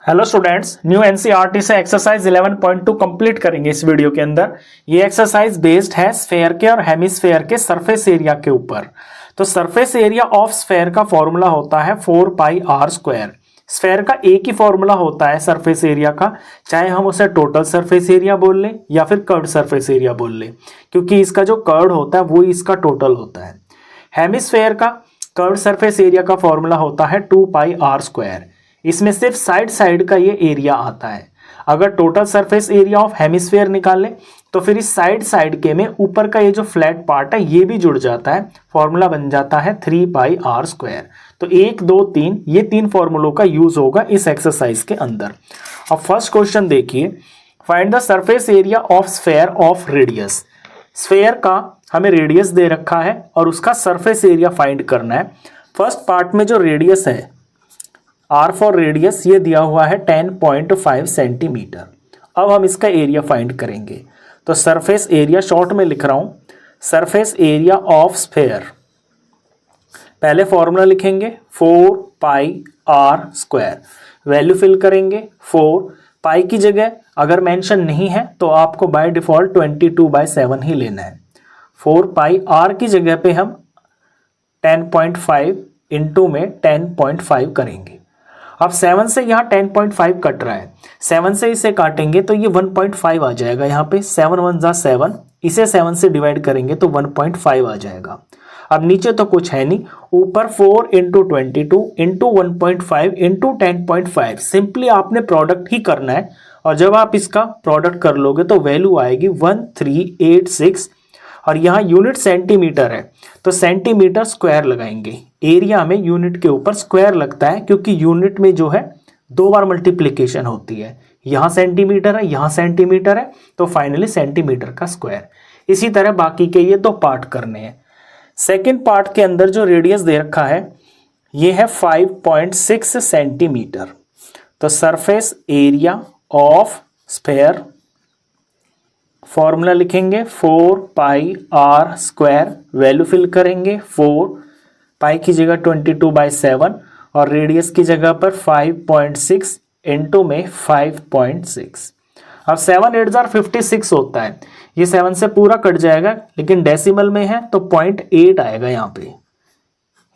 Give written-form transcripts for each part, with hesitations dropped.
Hello students, new NCERT से exercise 11.2 complete करेंगे इस वीडियो के अंदर। ये एक्सरसाइज बेस्ड है स्फेयर के और हेमिस्फेयर के सरफेस एरिया के ऊपर। तो सरफेस एरिया ऑफ स्फेयर का फॉर्मूला होता है 4πr²। स्फेयर का एक ही फॉर्मूला होता है सरफेस एरिया का, चाहे हम उसे टोटल सरफेस एरिया बोल लें या फिर कर्व्ड सरफेस एरिया बोल लें, क्योंकि इसका जो कर्व्ड होता है वो इसका टोटल होता है। हेमिस्फेयर का कर्व्ड सरफेस एरिया का फॉर्मूला होता है 2πr²। इसमें सिर्फ साइड साइड का ये एरिया आता है। अगर total surface area of hemisphere निकाल ले तो फिर इस साइड साइड के में ऊपर का ये जो फ्लैट पार्ट है ये भी जुड़ जाता है। फॉर्मूला बन जाता है 3πr²। तो 1, 2, 3 ये 3 फॉर्मूलों का यूज होगा इस एक्सरसाइज के अंदर। अब फर्स्ट क्वेश्चन देखिए, find the surface area of sphere of radius. Sphere का हमें रेडियस दे रखा है और उसका सरफेस एरिया फाइंड करना है। फर्स्ट पार्ट में जो रेडियस है आर फॉर रेडियस ये दिया हुआ है 10.5 सेंटीमीटर। अब हम इसका एरिया फाइंड करेंगे। तो सरफेस एरिया शॉर्ट में लिख रहा हूं, सरफेस एरिया ऑफ स्फेयर। पहले फॉर्मूला लिखेंगे 4πr²। वैल्यू फिल करेंगे 4। पाई की जगह अगर मेंशन नहीं है तो आपको बाय डिफॉल्ट 22/7 ही लेना है। 4πr की जगह पे हम 10.5 इंटू में 10.5 करेंगे। अब 7 से यहाँ 10.5 कट रहा है, 7 से इसे काटेंगे तो ये 1.5 आ जाएगा। यहाँ पे 7 1 जा 7, इसे 7 से डिवाइड करेंगे तो 1.5 आ जाएगा। अब नीचे तो कुछ है नहीं, ऊपर 4 इंटू 22 इंटू 1.5 इंटू 10.5। सिंपली आपने प्रोडक्ट ही करना है और जब आप इसका प्रोडक्ट कर लोगे तो वैल्यू आएगी 1386। और यहाँ यूनिट सेंटीमीटर है तो सेंटीमीटर स्क्वायर लगाएंगे। एरिया में यूनिट के ऊपर स्क्वायर लगता है क्योंकि यूनिट में जो है 2 बार मल्टीप्लिकेशन होती है। यहाँ सेंटीमीटर है, यहाँ सेंटीमीटर है, तो फाइनली सेंटीमीटर का स्क्वायर। इसी तरह बाकी के ये 2 पार्ट करने हैं। सेकेंड पार्ट के अंदर जो रेडियस दे रखा है ये है 5.6 सेंटीमीटर। तो surface area of sphere formula लिखेंगे 4πr²। वैल्यू फिल करेंगे 4, पाई की जगह 22/7 और रेडियस की जगह पर 5.6 इंटू में 5.6। अब 7 8 जार 56 होता है, ये 7 से पूरा कट जाएगा लेकिन डेसिमल में है तो 0.8 आएगा। यहाँ पे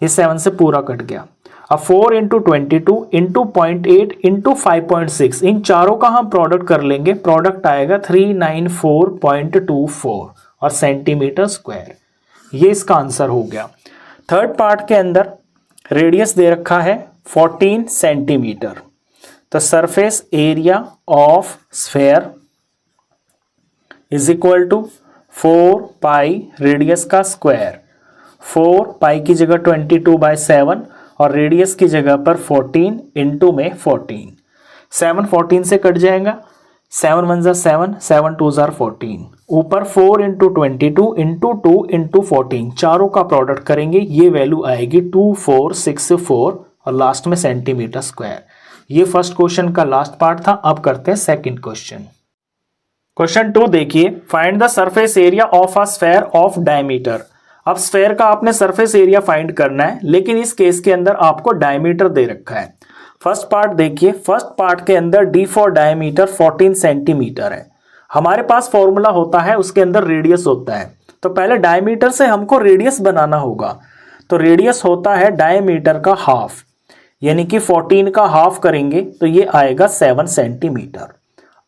ये 7 से पूरा कट गया। अब 4 इंटू 22 इंटू 0.8 इंटू 5.6 इन चारों का हम प्रोडक्ट कर लेंगे। प्रोडक्ट आएगा 394.24 और सेंटीमीटर स्क्वायर। ये इसका आंसर हो गया। थर्ड पार्ट के अंदर रेडियस दे रखा है 14 सेंटीमीटर। तो surface area of sphere is equal to 4 radius का स्क्वायर। 4 पाई की जगह 22/7 और रेडियस की जगह पर 14 इंटू में 14। 7 14 से कट जाएगा, 7 1 जा 7, 7 2 जार 14। ऊपर 4 इंटू 22 इंटू 2 इंटू 14 चारों का प्रोडक्ट करेंगे, ये वैल्यू आएगी 2464 और लास्ट में सेंटीमीटर स्क्वायर। ये फर्स्ट क्वेश्चन का लास्ट पार्ट था। अब करते हैं सेकंड क्वेश्चन। क्वेश्चन 2 देखिए, find the surface area of a sphere of diameter. अब स्फेयर का आपने सरफेस एरिया फाइंड करना है, लेकिन इस केस के अंदर आपको डायमीटर दे रखा है। फर्स्ट पार्ट देखिए, फर्स्ट पार्ट के अंदर डी फॉर डायमीटर 14 सेंटीमीटर है। हमारे पास फॉर्मूला होता है, उसके अंदर रेडियस होता है। तो पहले डायमीटर से हमको रेडियस बनाना होगा। तो रेडियस होता है डायमीटर का हाफ, यानी कि 14 का हाफ करेंगे तो ये आएगा 7 सेंटीमीटर।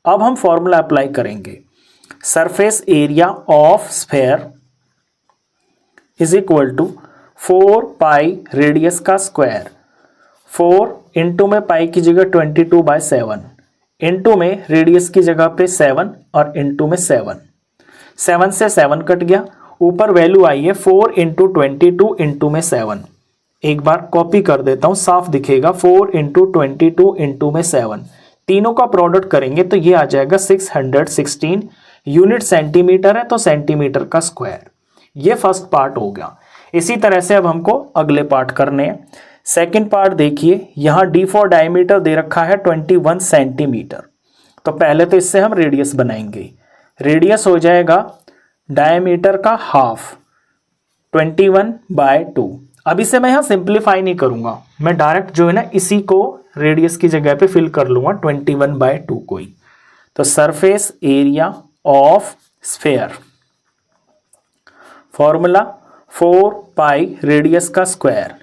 अब हम फॉर्मूला अप्लाई करेंगे, surface area of sphere is equal to 4 radius का स्क्वायर। 4 इंटू में पाई की जगह 22/7 इंटू में रेडियस की जगह पे 7 और इंटू में 7। 7 से 7 कट गया, ऊपर वैल्यू आई है 4 इंटू 22 इंटू में 7। एक बार कॉपी कर देता हूं, साफ दिखेगा। 4 इंटू 22 इंटू में 7, तीनों का प्रोडक्ट करेंगे तो ये आ जाएगा 616। यूनिट सेंटीमीटर है तो सेंटीमीटर का स्क्वायर। ये फर्स्ट पार्ट हो गया। इसी तरह से अब हमको अगले पार्ट करने हैं। सेकंड पार्ट देखिए, यहाँ डी फॉर डायमीटर दे रखा है 21 सेंटीमीटर। तो पहले तो इससे हम रेडियस बनाएंगे। रेडियस हो जाएगा डायमीटर का हाफ 21/2। अब इसे मैं यहाँ सिंप्लीफाई नहीं करूंगा, मैं डायरेक्ट जो है ना इसी को रेडियस की जगह पे फिल कर लूंगा 21/2 को ही। तो surface area of sphere, formula 4 pi radius का स्क्वायर,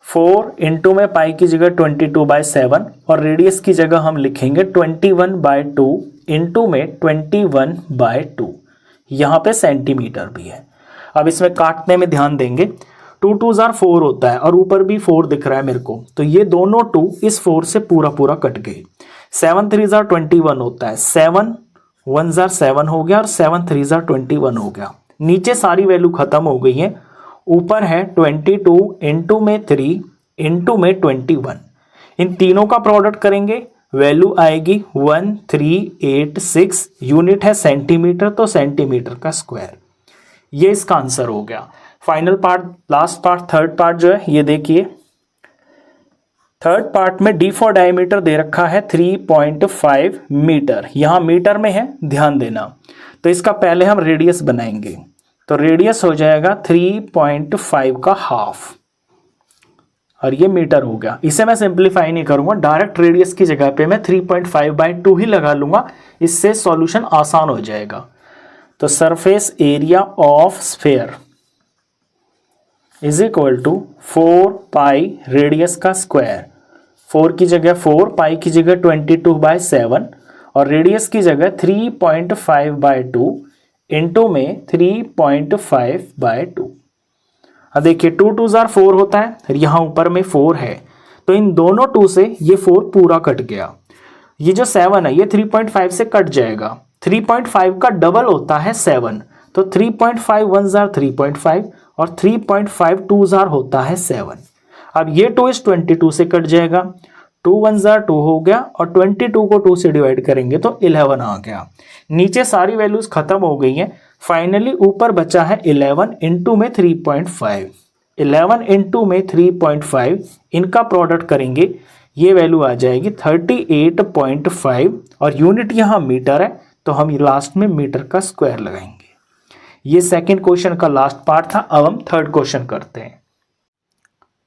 4 इंटू में पाई की जगह 22/7 और रेडियस की जगह हम लिखेंगे 21/2 इंटू में 21/2। यहाँ पे सेंटीमीटर भी है। अब इसमें काटने में ध्यान देंगे, 2 2 4 होता है और ऊपर भी 4 दिख रहा है मेरे को, तो ये दोनों 2 इस 4 से पूरा पूरा कट गए। 7 3 21 होता है, 7 1 7 हो गया और 7 3 21 हो गया। नीचे सारी वैल्यू खत्म हो गई है, ऊपर है 22 इंटू में 3 इंटू में 21। इन तीनों का प्रोडक्ट करेंगे, वैल्यू आएगी 1386। यूनिट है सेंटीमीटर, तो सेंटीमीटर का स्क्वायर। ये इसका आंसर हो गया। Final part, last part, third part जो है ये देखिए। थर्ड पार्ट में डी फॉर डायमीटर दे रखा है 3.5 मीटर, यहां मीटर में है, ध्यान देना। तो इसका पहले हम रेडियस बनाएंगे, तो रेडियस हो जाएगा 3.5 का हाफ और ये मीटर हो गया। इसे मैं सिंप्लीफाई नहीं करूंगा, डायरेक्ट रेडियस की जगह पे मैं 3.5/2 ही लगा लूंगा, इससे सॉल्यूशन आसान हो जाएगा। तो surface area of sphere is equal to 4 pi radius का स्क्वायर, 4 की जगह 4, पाई की जगह 22/7 और रेडियस की जगह 3.5/2 इंटू में 3.5/2। अब देखिए 2 2 4 होता है, यहाँ ऊपर में 4 है, तो इन दोनों 2 से ये 4 पूरा कट गया। ये जो 7 है ये 3.5 से कट जाएगा। 3.5 का डबल होता है 7, तो 3.5 1 जार 3.5 और 3.5 2 जार होता है 7। अब ये 2 इस 22 से कट जाएगा, 2 1 जार 2 हो गया और 22 को 2 से डिवाइड करेंगे तो 11 आ गया। नीचे सारी वैल्यूज खत्म हो गई हैं, फाइनली ऊपर बचा है 11 इंटू में 3.5। 11 इंटू में 3.5 इनका प्रोडक्ट करेंगे, ये वैल्यू आ जाएगी 38.5 और यूनिट यहाँ मीटर है, तो हम लास्ट में मीटर का स्क्वायर लगाएंगे। ये सेकंड क्वेश्चन का लास्ट पार्ट था। अब हम थर्ड क्वेश्चन करते हैं।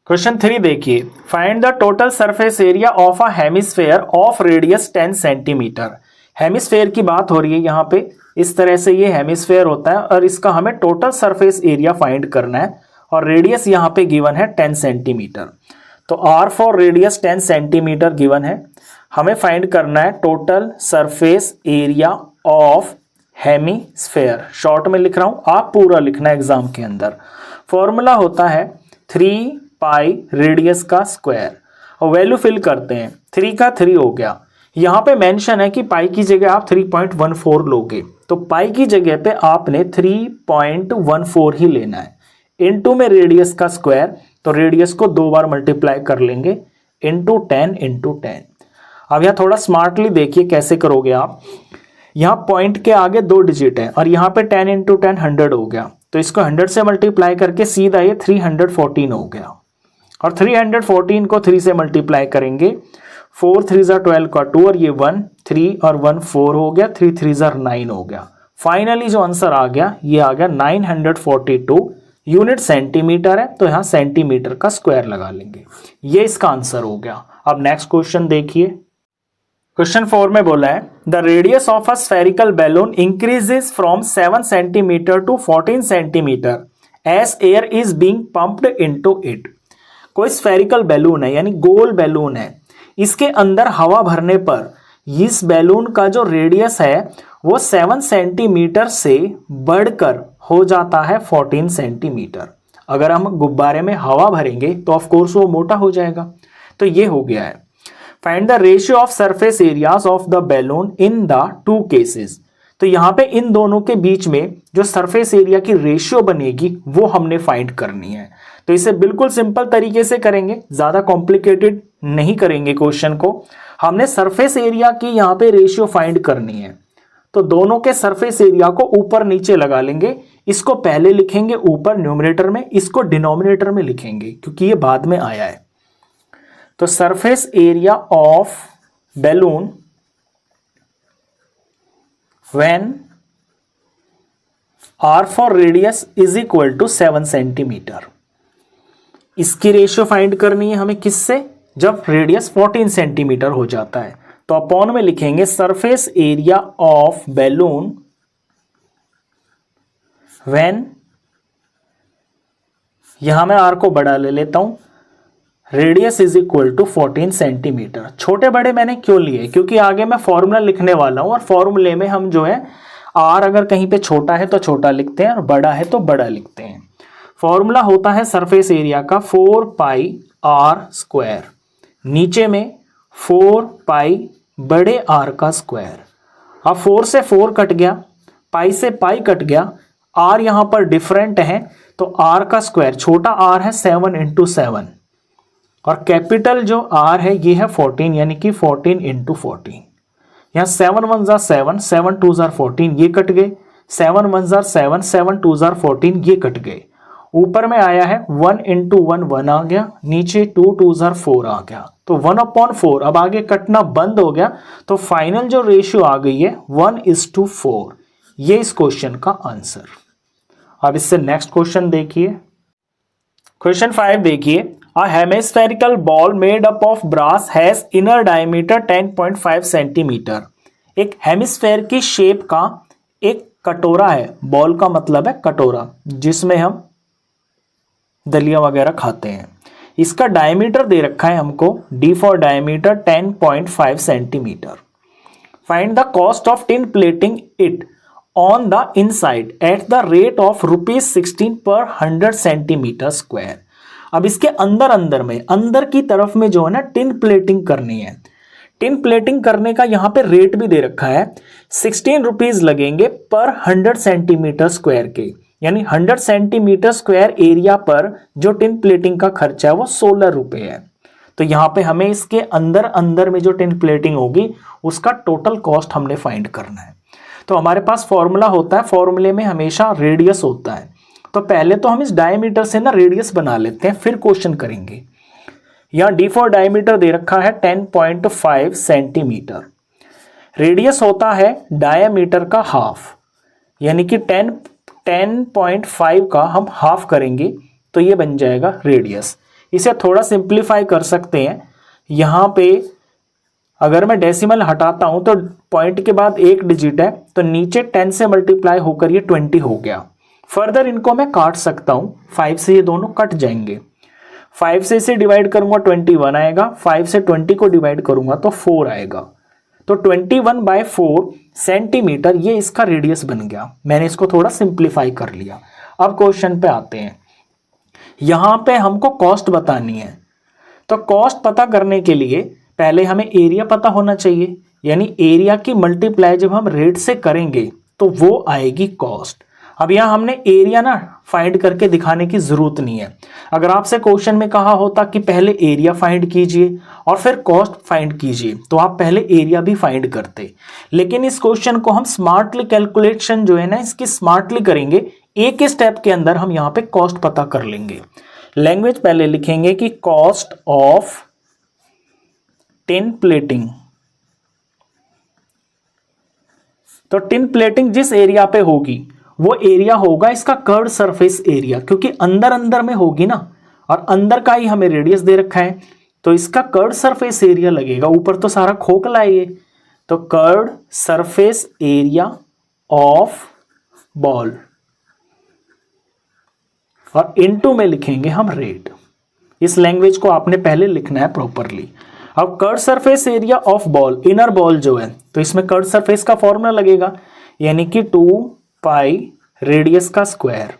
क्वेश्चन 3 देखिए, find the total surface area of a hemisphere of radius 10 centimetre. Hemisphere की बात हो रही है यहाँ पे, इस तरह से ये हेमिस्फेयर होता है और इसका हमें टोटल सरफेस एरिया फाइंड करना है और रेडियस यहाँ पे गिवन है 10 सेंटीमीटर। तो R for radius 10 centimetre given है, हमें फाइंड करना है total surface area of hemisphere. Short में लिख रहा हूं, आप पूरा लिखना एग्जाम के अंदर। फॉर्मूला होता है 3 पाई रेडियस का स्क्वायर और वैल्यू फिल करते हैं। 3 का 3 हो गया, यहाँ पे मेंशन है कि पाई की जगह आप 3.14 लोगे, तो पाई की जगह पे आपने 3.14 ही लेना है। इनटू में रेडियस का स्क्वायर, तो रेडियस को 2 बार मल्टीप्लाई कर लेंगे, इंटू 10 इंटू 10। अब यहाँ थोड़ा स्मार्टली देखिए कैसे करोगे आप। यहाँ पॉइंट के आगे 2 डिजिट है और यहाँ पे 10 इंटू 10 100 हो गया, तो इसको 100 से मल्टीप्लाई करके सीधा ये 314 हो गया और 314 को 3 से मल्टीप्लाई करेंगे, 4 3 जार 12 का 2 और ये 1 3 और 1 4 हो गया, 3 3 जार 9 हो गया। फाइनली जो आंसर आ गया ये आ गया 942। यूनिट सेंटीमीटर है, तो यहाँ सेंटीमीटर का स्क्वायर लगा लेंगे। ये इसका आंसर हो गया। अब नेक्स्ट क्वेश्चन देखिए। क्वेश्चन 4 में बोला है the radius of a spherical balloon increases from 7 centimetre to 14 centimetre as air is being pumped into it. कोई स्फेरिकल बैलून है, यानी गोल बैलून है, इसके अंदर हवा भरने पर इस बैलून का जो रेडियस है वो 7 सेंटीमीटर से बढ़कर हो जाता है 14 सेंटीमीटर। अगर हम गुब्बारे में हवा भरेंगे तो ऑफ कोर्स वो मोटा हो जाएगा। तो ये हो गया है। Find the ratio of surface areas of the balloon in the 2 cases. तो यहाँ पे इन दोनों के बीच में जो सरफेस एरिया की रेशियो बनेगी वो हमने फाइंड करनी है। तो इसे बिल्कुल सिंपल तरीके से करेंगे, ज्यादा कॉम्प्लिकेटेड नहीं करेंगे क्वेश्चन को। हमने सरफेस एरिया की यहाँ पे रेशियो फाइंड करनी है, तो दोनों के सरफेस एरिया को ऊपर नीचे लगा लेंगे। इसको पहले लिखेंगे ऊपर न्यूमरेटर में, इसको डिनोमिनेटर में लिखेंगे क्योंकि ये बाद में आया है। तो surface area of balloon when R for radius is equal to 7 centimetre. इसकी रेशियो फाइंड करनी है हमें किससे, जब रेडियस 14 सेंटीमीटर हो जाता है तो अपॉन में लिखेंगे surface area of balloon when, यहां मैं आर को बड़ा ले लेता हूं, radius is equal to 14 centimetre. छोटे बड़े मैंने क्यों लिए, क्योंकि आगे मैं फॉर्मूला लिखने वाला हूं और फॉर्मूले में हम जो है आर अगर कहीं पे छोटा है तो छोटा लिखते हैं और बड़ा है तो बड़ा लिखते हैं। फॉर्मूला होता है सरफेस एरिया का 4 पाई आर स्क्वायर, नीचे में 4 पाई बड़े आर का स्क्वायर। अब 4 से 4 कट गया, पाई से पाई कट गया, आर यहां पर डिफरेंट है तो आर का स्क्वायर, छोटा आर है 7 इंटू 7 और कैपिटल जो आर है ये है 14, यानी कि 14 इंटू 14। यहाँ 7 1 जार 7, 7 2 जार 14 ये कट गए, 7 1 जार 7, 7 2 जार 14 ये कट गए। ऊपर में आया है 1 इंटू 1 1 आ गया, नीचे 2 2 जार 4 आ गया, तो 1/4। अब आगे कटना बंद हो गया तो फाइनल जो रेशियो आ गई है 1:4। ये इस क्वेश्चन का आंसर। अब इससे नेक्स्ट क्वेश्चन देखिए, क्वेश्चन 5 देखिए, A hemispherical ball made up of brass has inner diameter 10.5 centimetre. एक हेमिस्फेयर की शेप का एक कटोरा है, बॉल का मतलब है कटोरा जिसमें हम दलिया वगैरह खाते हैं। इसका डायमीटर दे रखा है हमको, D for diameter 10.5 centimetre. Find the cost of tin plating it on the inside at the rate of ₹16 पर 100 सेंटीमीटर स्क्वायर। अब इसके अंदर में, अंदर की तरफ में जो है ना टिन प्लेटिंग करनी है। टिन प्लेटिंग करने का यहाँ पे रेट भी दे रखा है, 16 रुपीज लगेंगे पर 100 सेंटीमीटर स्क्वायर के, यानी 100 सेंटीमीटर स्क्वायर एरिया पर जो टिन प्लेटिंग का खर्चा है वो 16 रुपए है। तो यहाँ पे हमें इसके अंदर में जो टिन प्लेटिंग होगी उसका टोटल कॉस्ट हमने फाइंड करना है। तो हमारे पास फॉर्मूला होता है, फॉर्मूले में हमेशा रेडियस होता है, तो पहले तो हम इस डायमीटर से ना रेडियस बना लेते हैं फिर क्वेश्चन करेंगे। यहां डी फॉर डायमीटर दे रखा है 10.5 सेंटीमीटर, रेडियस होता है डायमीटर का हाफ, यानी कि 10.5 का हम हाफ करेंगे तो ये बन जाएगा रेडियस। इसे थोड़ा सिंप्लीफाई कर सकते हैं, यहां पे अगर मैं डेसिमल हटाता हूं तो पॉइंट के बाद एक डिजिट है तो नीचे 10 से मल्टीप्लाई होकर ये 20 हो गया। फर्दर इनको मैं काट सकता हूं, 5 से ये दोनों कट जाएंगे, 5 से इसे डिवाइड करूंगा 21 आएगा, 5 से 20 को डिवाइड करूंगा तो 4 आएगा, तो 21/4 सेंटीमीटर ये इसका रेडियस बन गया। मैंने इसको थोड़ा सिंप्लीफाई कर लिया। अब क्वेश्चन पे आते हैं, यहां पे हमको कॉस्ट बतानी है, तो कॉस्ट पता करने के लिए पहले हमें एरिया पता होना चाहिए, यानी एरिया की मल्टीप्लाई जब हम रेट से करेंगे तो वो आएगी कॉस्ट। अब यहां हमने एरिया ना फाइंड करके दिखाने की जरूरत नहीं है। अगर आपसे क्वेश्चन में कहा होता कि पहले एरिया फाइंड कीजिए और फिर कॉस्ट फाइंड कीजिए तो आप पहले एरिया भी फाइंड करते, लेकिन इस क्वेश्चन को हम स्मार्टली कैलकुलेशन जो है ना इसकी स्मार्टली करेंगे, एक ही स्टेप के अंदर हम यहां पे कॉस्ट पता कर लेंगे। लैंग्वेज पहले लिखेंगे कि कॉस्ट ऑफ टिन प्लेटिंग, तो टिन प्लेटिंग जिस एरिया पे होगी वो एरिया होगा इसका कर्व्ड सरफेस एरिया, क्योंकि अंदर में होगी ना, और अंदर का ही हमें रेडियस दे रखा है तो इसका कर्व्ड सरफेस एरिया लगेगा। ऊपर तो सारा खोखला है ये, तो curved surface area of ball और इनटू में लिखेंगे हम रेट। इस लैंग्वेज को आपने पहले लिखना है प्रॉपरली। अब curved surface area of ball, inner ball जो है तो इसमें कर्व्ड सरफेस का फॉर्मूला लगेगा, यानी कि 2 पाई रेडियस का स्क्वायर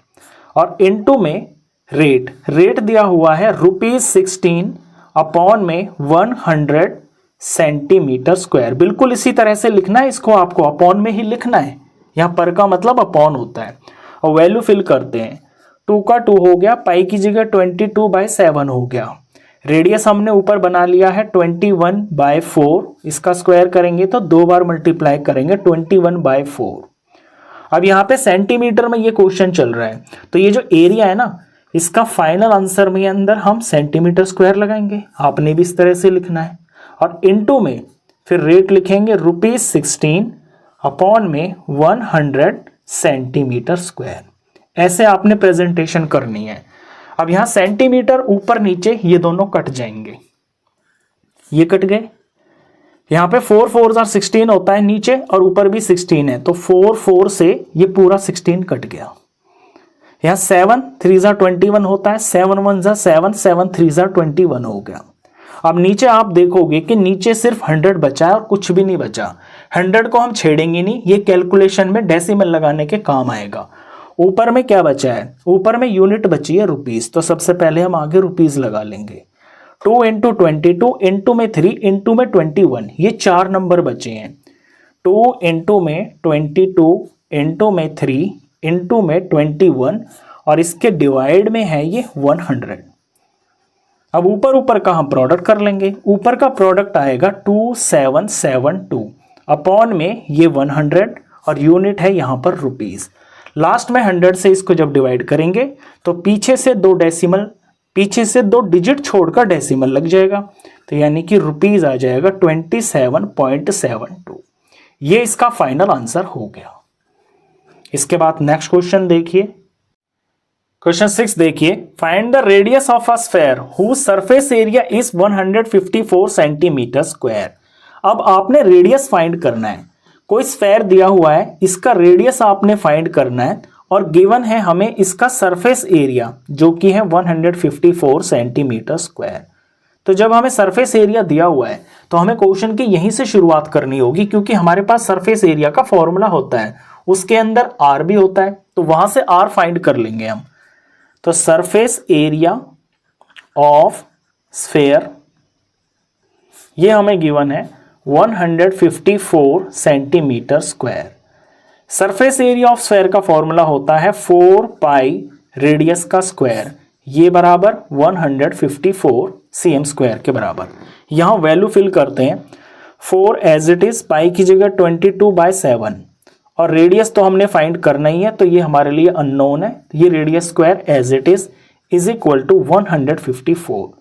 और इनटू में रेट दिया हुआ है ₹16 अपॉन में 100 सेंटीमीटर स्क्वायर। बिल्कुल इसी तरह से लिखना है इसको, आपको अपॉन में ही लिखना है, यहाँ पर का मतलब अपॉन होता है। और वैल्यू फिल करते हैं, 2 का 2 हो गया, पाई की जगह 22/7 हो गया। रेडियस हमने ऊपर बना लिया है 21/4, इसका स्क्वायर करेंगे तो 2 बार मल्टीप्लाई करेंगे 21/4। अब यहाँ पे सेंटीमीटर में ये क्वेश्चन चल रहा है तो ये जो एरिया है ना इसका फाइनल आंसर में अंदर हम सेंटीमीटर स्क्वायर लगाएंगे, आपने भी इस तरह से लिखना है। और इनटू में फिर रेट लिखेंगे ₹16 अपॉन में 100 सेंटीमीटर स्क्वायर। ऐसे आपने प्रेजेंटेशन करनी है। अब यहाँ सेंटीमीटर ऊपर नीचे ये दोनों कट जाएंगे, ये कट गए। यहाँ पे 4 4 16 होता है नीचे और ऊपर भी 16 है, तो 4 4 से ये पूरा 16 कट गया। यहाँ 7 3 21 होता है, 7 1 7 7 3 21 हो गया। अब नीचे आप देखोगे कि नीचे सिर्फ 100 बचा है और कुछ भी नहीं बचा। 100 को हम छेड़ेंगे नहीं, ये कैलकुलेशन में डेसिमल लगाने के काम आएगा। ऊपर में क्या बचा है, ऊपर में यूनिट बची है रुपीस, तो सबसे पहले हम आगे रुपीस लगा लेंगे। 2 इंटू 22 इंटू में 3 इंटू में 21, ये 4 नंबर बचे हैं। 2 इंटू में 22 इंटू में 3 इंटू में 21 और इसके डिवाइड में है ये 100। अब ऊपर ऊपर का हम प्रोडक्ट कर लेंगे। ऊपर का प्रोडक्ट आएगा 2772 अपॉन में ये 100 और यूनिट है यहाँ पर रुपीस। लास्ट में 100 से इसको जब डिवाइड करेंगे तो पीछे से 2 डिजिट छोड़कर डेसिमल लग जाएगा, तो यानी कि रुपीस आ जाएगा 27.72। ये इसका फाइनल आंसर हो गया। इसके बाद नेक्स्ट क्वेश्चन देखिए, क्वेश्चन 6 देखिए, find the radius of a sphere whose surface area is 154 centimetre square. अब आपने रेडियस फाइंड करना है। कोई स्फेयर दिया हुआ है, इसका रेडियस आपने फाइंड करना है और गिवन है हमें इसका सरफेस एरिया जो कि है 154 सेंटीमीटर स्क्वायर। तो जब हमें सरफेस एरिया दिया हुआ है तो हमें क्वेश्चन की यहीं से शुरुआत करनी होगी, क्योंकि हमारे पास सरफेस एरिया का फॉर्मूला होता है, उसके अंदर आर भी होता है, तो वहां से आर फाइंड कर लेंगे हम। तो सरफेस एरिया ऑफ स्फेयर ये हमें गिवन है 154 centimetre square. Surface area of sphere का फॉर्मूला होता है 4 पाई रेडियस का स्क्वायर, ये बराबर 154 cm स्क्वायर के बराबर। यहां वैल्यू फिल करते हैं। 4 एज इट इज, पाई की जगह 22/7 और रेडियस तो हमने फाइंड करना ही है, तो ये हमारे लिए अननोन है। ये radius square as it is equal to 154।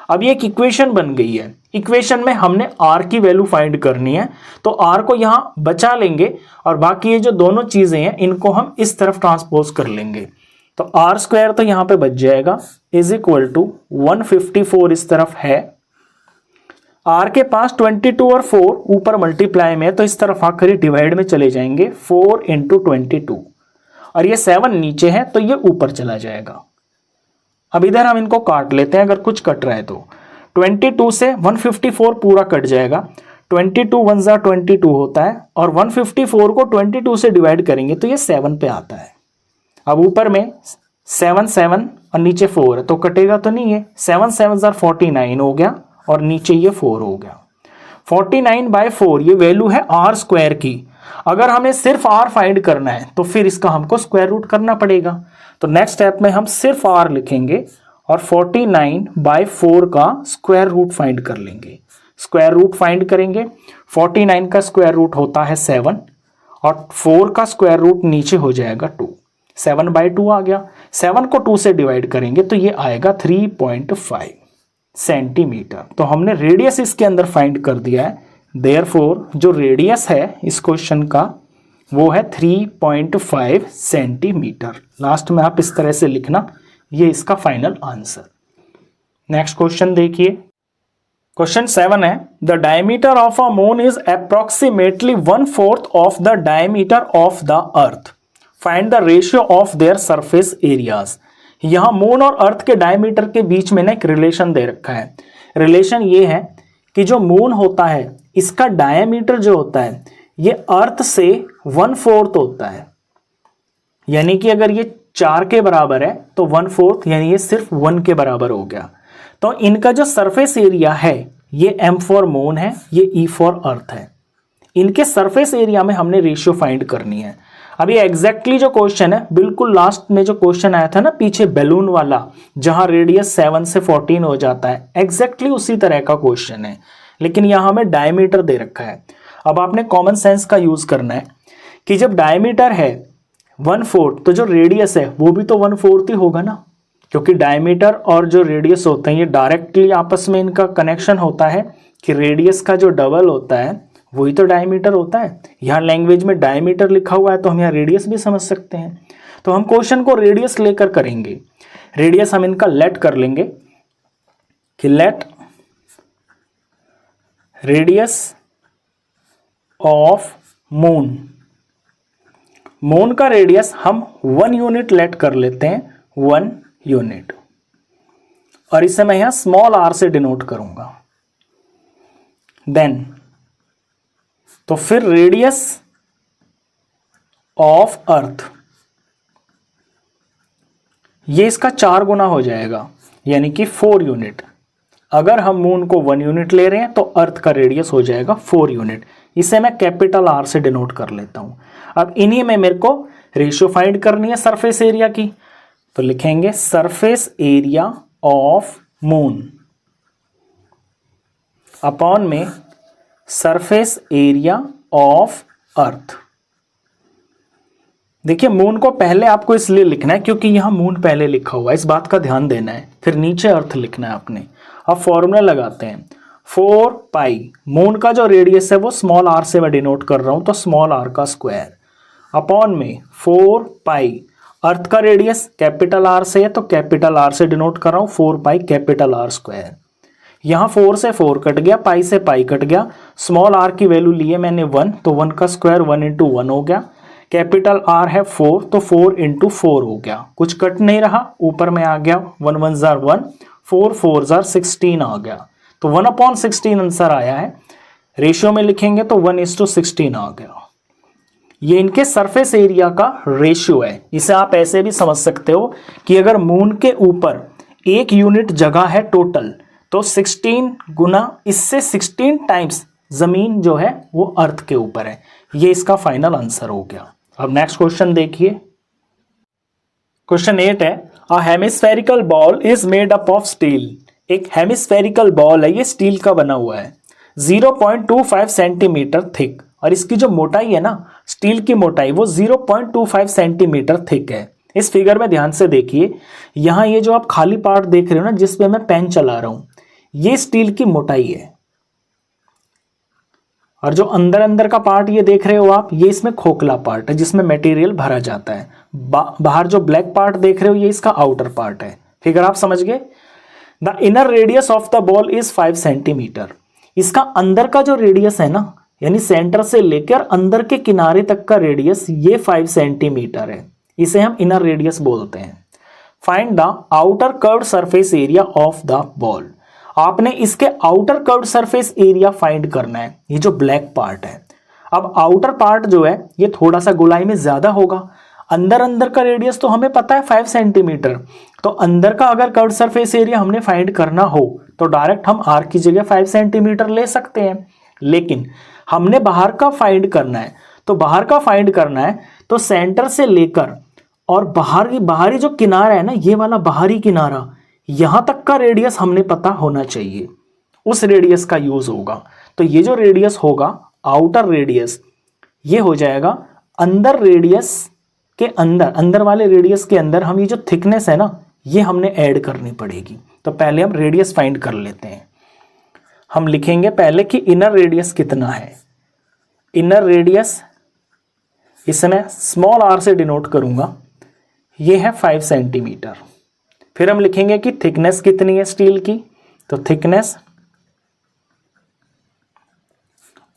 अब ये एक इक्वेशन बन गई है। इक्वेशन में हमने r की वैल्यू फाइंड करनी है, तो r को यहां बचा लेंगे और बाकी ये जो दोनों चीजें हैं इनको हम इस तरफ ट्रांसपोज कर लेंगे। तो r स्क्वायर तो यहां पे बच जाएगा इज इक्वल टू 154 इस तरफ है, r के पास 22 और 4 ऊपर मल्टीप्लाई में है, तो इस तरफ आकर ये डिवाइड में चले जाएंगे। 4 इंटू 22 और ये 7 नीचे है तो ये ऊपर चला जाएगा। अब इधर हम इनको काट लेते हैं, अगर कुछ कट रहा है तो 22 से 154 पूरा कट जाएगा। 22 1 22 होता है और 154 को 22 से डिवाइड करेंगे तो ये 7 पे आता है। अब ऊपर में 7 7 और नीचे 4 है तो कटेगा तो नहीं है। 7 7 49 हो गया और नीचे ये 4 हो गया। 49/4 ये वैल्यू है r स्क्वायर की। अगर हमें सिर्फ r फाइंड करना है तो फिर इसका हमको स्क्वायर रूट करना पड़ेगा। तो नेक्स्ट स्टेप में हम सिर्फ r लिखेंगे और 49/4 का स्क्वायर रूट फाइंड कर लेंगे। स्क्वायर रूट फाइंड करेंगे, 49 का स्क्वायर रूट होता है 7 और 4 का स्क्वायर रूट नीचे हो जाएगा 2। 7/2 आ गया। 7 को 2 से डिवाइड करेंगे तो ये आएगा 3.5 सेंटीमीटर। तो हमने रेडियस इसके अंदर फाइंड कर दिया है। देयरफॉर जो रेडियस है इस क्वेश्चन का वो है 3.5 सेंटीमीटर। लास्ट में आप इस तरह से लिखना, ये इसका फाइनल आंसर। नेक्स्ट क्वेश्चन देखिए, क्वेश्चन 7 है the diameter of a moon is approximately 1/4 of the diameter of the earth. Find the ratio of their surface areas. यहां मून और अर्थ के डायमीटर के बीच में ना एक रिलेशन दे रखा है। रिलेशन ये है कि जो मून होता है इसका डायमीटर जो होता है ये अर्थ से 1/4 होता है, यानी कि अगर ये 4 के बराबर है तो 1/4 यानी ये सिर्फ 1 के बराबर हो गया। तो इनका जो सरफेस एरिया है ये m फॉर मून है, ये e फॉर अर्थ है। इनके सरफेस एरिया में हमने रेशियो फाइंड करनी है। अभी एग्जैक्टली जो क्वेश्चन है, बिल्कुल लास्ट में जो क्वेश्चन आया था ना पीछे बैलून वाला, जहां रेडियस 7 से 14 हो जाता है, एग्जैक्टली उसी तरह का क्वेश्चन है, लेकिन यहां हमें डायमीटर दे रखा है। अब आपने कॉमन सेंस का यूज करना है कि जब डायमीटर है 1/4 तो जो रेडियस है वो भी तो 1/4 ही होगा ना, क्योंकि डायमीटर और जो रेडियस होते हैं ये डायरेक्टली आपस में इनका कनेक्शन होता है कि रेडियस का जो डबल होता है वही तो डायमीटर होता है। यहाँ लैंग्वेज में डायमीटर लिखा हुआ है तो हम यहाँ रेडियस भी समझ सकते हैं। तो हम क्वेश्चन को रेडियस लेकर करेंगे। रेडियस हम इनका लेट कर लेंगे कि let radius of moon, moon का रेडियस हम 1 यूनिट लेट कर लेते हैं, 1 यूनिट, और इसे मैं यहां स्मॉल r से डिनोट करूंगा। देन तो फिर रेडियस ऑफ अर्थ, ये इसका 4 गुना हो जाएगा, यानी कि 4 यूनिट। अगर हम मून को 1 यूनिट ले रहे हैं तो अर्थ का रेडियस हो जाएगा 4 यूनिट। इसे मैं कैपिटल R से डिनोट कर लेता हूं। अब इन्हीं में मेरे को रेशियो फाइंड करनी है सरफेस एरिया की, तो लिखेंगे surface area of moon upon में सरफेस एरिया ऑफ अर्थ। देखिए मून को पहले आपको इसलिए लिखना है क्योंकि यहां मून पहले लिखा हुआ है, इस बात का ध्यान देना है। फिर नीचे अर्थ लिखना है आपने। अब फॉर्मूला लगाते हैं, 4 पाई, मून का जो रेडियस है वो स्मॉल r से मैं डिनोट कर रहा हूं, तो स्मॉल r का स्क्वायर अपॉन में 4 पाई, अर्थ का रेडियस कैपिटल R से है तो कैपिटल R से डिनोट कर रहा हूं, 4 पाई कैपिटल R स्क्वायर। यहां 4 से 4 कट गया, पाई से पाई कट गया, स्मॉल r की वैल्यू ली है मैंने 1, तो 1 का स्क्वायर 1 इंटू 1 हो गया। कैपिटल R है 4, तो 4 इंटू 4 हो गया, कुछ कट नहीं रहा, ऊपर में आ गया 1 1 जार 1, 4 4 जार 16 आ गया, तो 1/16 आंसर आया है। रेशियो में लिखेंगे तो 1:16 आ गया। ये इनके सरफेस एरिया का रेशियो है। इसे आप ऐसे भी समझ सकते हो कि अगर मून के ऊपर 1 यूनिट जगह है टोटल, तो 16 गुना इससे 16 टाइम्स जमीन जो है वो अर्थ के ऊपर है। ये इसका फाइनल आंसर हो गया। अब नेक्स्ट क्वेश्चन देखिए, क्वेश्चन 8 है, a hemispherical ball is made up of steel. एक हेमिस्फेरिकल बॉल है, ये स्टील का बना हुआ है, 0.25 सेंटीमीटर थिक, और इसकी जो मोटाई है ना, स्टील की मोटाई वो 0.25 सेंटीमीटर थिक है। इस फिगर में ध्यान से देखिए, यहां ये जो आप खाली पार्ट देख रहे हो ना, जिसपे मैं पेन चला रहा हूं, ये स्टील की मोटाई है, और जो अंदर अंदर का पार्ट ये देख रहे हो आप, ये इसमें खोखला पार्ट है जिसमें मटेरियल भरा जाता है। बाहर जो ब्लैक पार्ट देख रहे हो, ये इसका आउटर पार्ट है। फिगर आप समझ गए। The inner radius of the ball is 5 centimetre. इसका अंदर का जो रेडियस है ना, यानी सेंटर से लेकर अंदर के किनारे तक का रेडियस, ये 5 सेंटीमीटर है। इसे हम इनर रेडियस बोलते हैं। Find the outer curved surface area of the ball. आपने इसके outer curved surface area find करना है, ये जो ब्लैक पार्ट है। अब आउटर पार्ट जो है ये थोड़ा सा गोलाई में ज्यादा होगा। अंदर अंदर का रेडियस तो हमें पता है 5 सेंटीमीटर, तो अंदर का अगर कर्व्ड सरफेस एरिया हमने फाइंड करना हो तो डायरेक्ट हम r की जगह 5 सेंटीमीटर ले सकते हैं। लेकिन हमने बाहर का फाइंड करना है, तो बाहर का फाइंड करना है तो सेंटर से लेकर और बाहरी जो किनारा है ना, ये वाला बाहरी किनारा, यहां तक का रेडियस हमने पता होना चाहिए, उस रेडियस का यूज होगा। तो ये जो रेडियस होगा आउटर रेडियस, ये हो जाएगा अंदर रेडियस के अंदर वाले रेडियस के अंदर हम ये जो थिकनेस है ना, ये हमने ऐड करनी पड़ेगी। तो पहले हम रेडियस फाइंड कर लेते हैं। हम लिखेंगे पहले कि इनर रेडियस कितना है। इनर रेडियस इसे मैं स्मॉल r से डिनोट करूंगा, ये है 5 सेंटीमीटर। फिर हम लिखेंगे कि थिकनेस कितनी है स्टील की, तो थिकनेस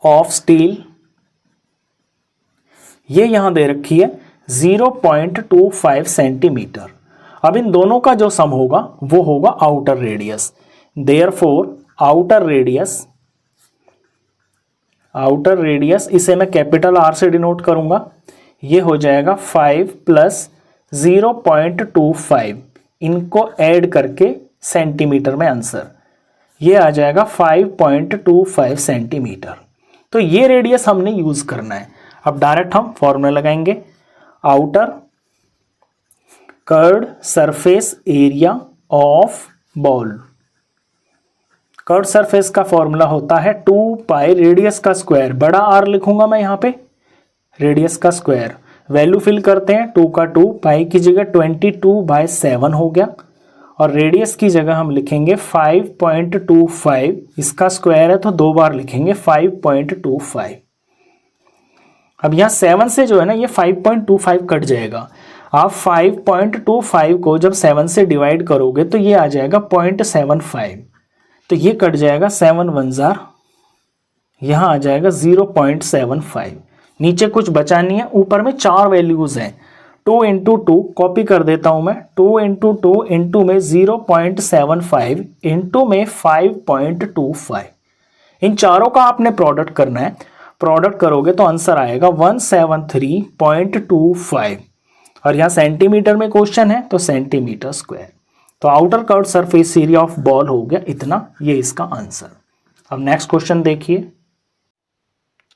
ऑफ स्टील ये यहां दे रखी है 0.25 सेंटीमीटर। अब इन दोनों का जो सम होगा वो होगा outer radius. Therefore outer radius इसे मैं कैपिटल R से डिनोट करूंगा, ये हो जाएगा 5 प्लस 0.25, इनको ऐड करके सेंटीमीटर में आंसर, ये आ जाएगा 5.25 सेंटीमीटर। तो ये रेडियस हमने यूज करना है। अब डायरेक्ट हम फॉर्मूला लगाएंगे, outer curved surface area of ball. Curved surface का फॉर्मूला होता है 2 पाई रेडियस का स्क्वायर, बड़ा R लिखूंगा मैं यहाँ पे, रेडियस का स्क्वायर। वैल्यू फिल करते हैं, 2 का 2, पाई की जगह 22/7 हो गया, और रेडियस की जगह हम लिखेंगे 5.25, इसका स्क्वायर है तो 2 बार लिखेंगे 5.25। अब यहाँ 7 से जो है ना ये 5.25 कट जाएगा। आप 5.25 को जब 7 से डिवाइड करोगे तो ये आ जाएगा 0.75, तो ये कट जाएगा 7 1 जार यहाँ आ जाएगा 0.75। नीचे कुछ बचा नहीं है, ऊपर में 4 वैल्यूज हैं। 2 इंटू 2 कॉपी कर देता हूं मैं, 2 इंटू 2 इंटू में 0.75 इंटू में 5.25। इन चारों का आपने प्रोडक्ट करना है। प्रोडक्ट करोगे तो आंसर आएगा 173.25। और यहाँ सेंटीमीटर में क्वेश्चन है तो सेंटीमीटर स्क्वायर। तो outer curved surface area of ball हो गया इतना, ये इसका आंसर। अब नेक्स्ट क्वेश्चन देखिए,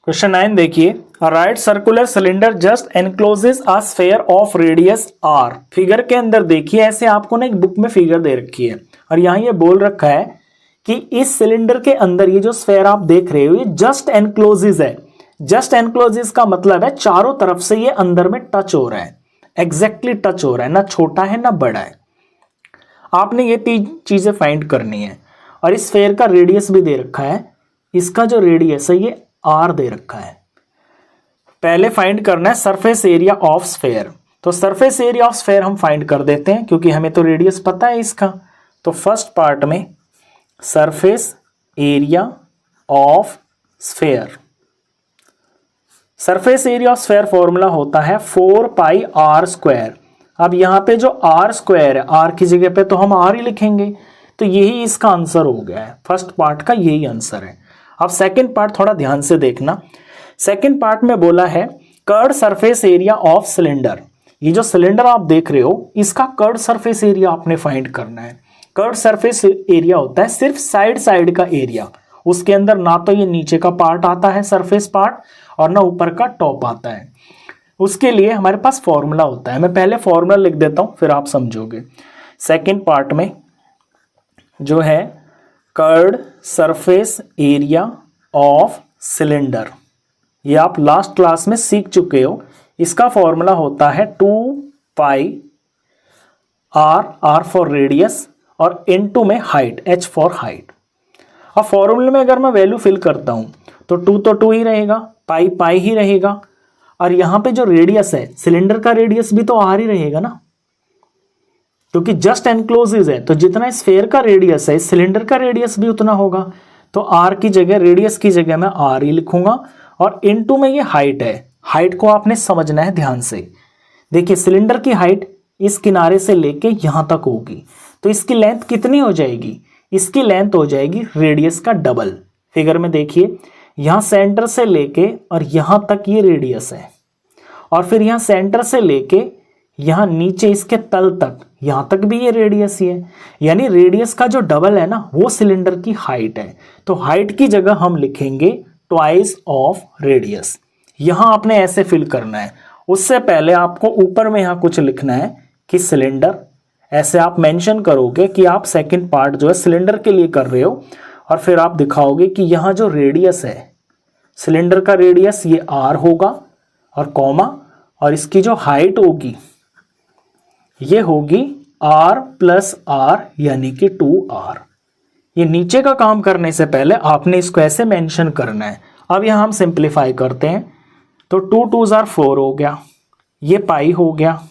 क्वेश्चन 9 देखिए। Right circular cylinder just encloses a sphere of radius r। Figure के अंदर देखिए, ऐसे आपको ना एक बुक में फिगर दे रखी है और यहाँ ये बोल रखा है कि इस सिलेंडर के अंदर ये जो स्फीयर आप देख रहे हो ये जस्ट एनक्लोजेस है। जस्ट एनक्लोजेस का मतलब है चारों तरफ से ये अंदर में टच हो रहा है, एग्जैक्टली टच हो रहा है, ना छोटा है ना बड़ा है। आपने ये 3 चीजें फाइंड करनी है और इस स्फीयर का रेडियस भी दे रखा है। इसका जो रेडियस है ये r दे रखा है। पहले फाइंड करना है सरफेस एरिया ऑफ स्फीयर। तो सरफेस एरिया ऑफ स्फीयर हम फाइंड कर देते हैं क्योंकि हमें तो रेडियस पता है इसका। तो फर्स्ट पार्ट में surface area of sphere, surface area of sphere formula होता है 4 पाई r स्क्वायर। अब यहाँ पे जो r स्क्वायर है, r की जगह पे तो हम r ही लिखेंगे, तो यही इसका आंसर हो गया है। फर्स्ट पार्ट का यही आंसर है। अब सेकंड पार्ट थोड़ा ध्यान से देखना। सेकंड पार्ट में बोला है curved surface area of cylinder. ये जो सिलेंडर आप देख रहे हो इसका कर्व्ड सरफेस एरिया आपने फाइंड करना है। कर्व्ड सरफेस एरिया होता है सिर्फ साइड का एरिया, उसके अंदर ना तो ये नीचे का पार्ट आता है सरफेस पार्ट और ना ऊपर का टॉप आता है। उसके लिए हमारे पास फॉर्मूला होता है। मैं पहले फॉर्मूला लिख देता हूं फिर आप समझोगे। सेकंड पार्ट में जो है curved surface area of cylinder, ये आप लास्ट क्लास में सीख चुके हो। इसका फॉर्मूला होता है 2 पाई r फॉर रेडियस और इनटू में हाइट, h फॉर हाइट। अब फॉर्मूले में अगर मैं वैल्यू फिल करता हूं तो 2 तो 2 ही रहेगा, पाई पाई ही रहेगा, और यहां पे जो रेडियस है सिलेंडर का रेडियस भी तो r ही रहेगा ना, क्योंकि जस्ट एनक्लोजेज है। तो जितना स्फीयर का रेडियस है सिलेंडर का रेडियस भी उतना होगा। तो r की जगह, रेडियस की जगह मैं r ही लिखूंगा और इनटू में ये हाइट है। हाइट को आपने समझना है ध्यान से। देखिए सिलेंडर की हाइट इस किनारे से लेके यहां तक होगी, तो इसकी लेंथ कितनी हो जाएगी? इसकी लेंथ हो जाएगी रेडियस का डबल। फिगर में देखिए, यहां सेंटर से लेके और यहां तक ये रेडियस है, और फिर यहां सेंटर से लेके यहां नीचे इसके तल तक, यहां तक भी ये रेडियस ही है। यानी रेडियस का जो डबल है ना वो सिलेंडर की हाइट है। तो हाइट की जगह हम लिखेंगे ट्वाइस ऑफ रेडियस। यहां आपने ऐसे फिल करना है। उससे पहले आपको ऊपर में यहां कुछ लिखना है कि सिलेंडर, ऐसे आप मेंशन करोगे कि आप सेकंड पार्ट जो है सिलेंडर के लिए कर रहे हो, और फिर आप दिखाओगे कि यहां जो रेडियस है सिलेंडर का रेडियस ये r होगा और कॉमा, और इसकी जो हाइट होगी ये होगी r प्लस r यानी कि 2r। ये नीचे का काम करने से पहले आपने इसको ऐसे मेंशन करना है। अब यहां हम सिंप्लीफाई करते हैं तो 2 2s are 4 हो गया, ये पाई हो गया,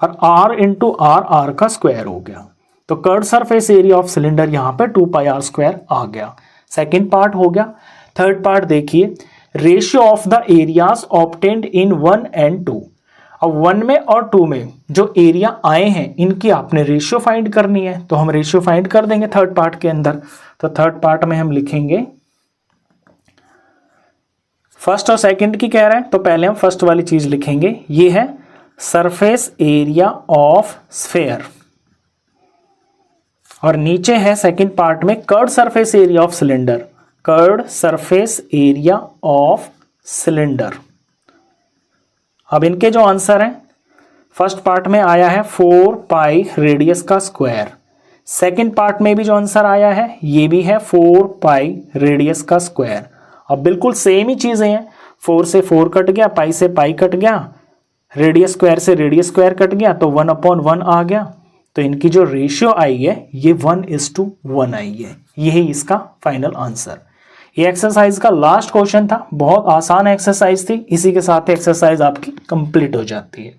और r इंटू r, r का स्क्वायर हो गया। तो curved surface area of cylinder यहाँ पे 2 पाई r स्क्वायर आ गया। सेकेंड पार्ट हो गया। थर्ड पार्ट देखिए, ratio of the areas obtained in 1 and 2। अब 1 में और 2 में जो एरिया आए हैं इनकी आपने रेशियो फाइंड करनी है, तो हम रेशियो फाइंड कर देंगे थर्ड पार्ट के अंदर। तो थर्ड पार्ट में हम लिखेंगे, फर्स्ट और सेकंड की कह रहे हैं तो पहले हम फर्स्ट वाली चीज लिखेंगे। ये है सरफेस एरिया ऑफ स्फीयर, और नीचे है सेकंड पार्ट में curved surface area of cylinder, curved surface area of cylinder. अब इनके जो आंसर हैं, फर्स्ट पार्ट में आया है 4 पाई रेडियस का स्क्वायर, सेकंड पार्ट में भी जो आंसर आया है ये भी है 4 पाई रेडियस का स्क्वायर। अब बिल्कुल सेम ही चीजें हैं, 4 से 4 कट गया, पाई से पाई कट गया, रेडियस स्क्वायर से रेडियस स्क्वायर कट गया, तो 1/1 आ गया। तो इनकी जो रेशियो आई है ये 1:1 आई है। यही इसका फाइनल आंसर। ये एक्सरसाइज का लास्ट क्वेश्चन था, बहुत आसान एक्सरसाइज थी। इसी के साथ एक्सरसाइज आपकी कंप्लीट हो जाती है।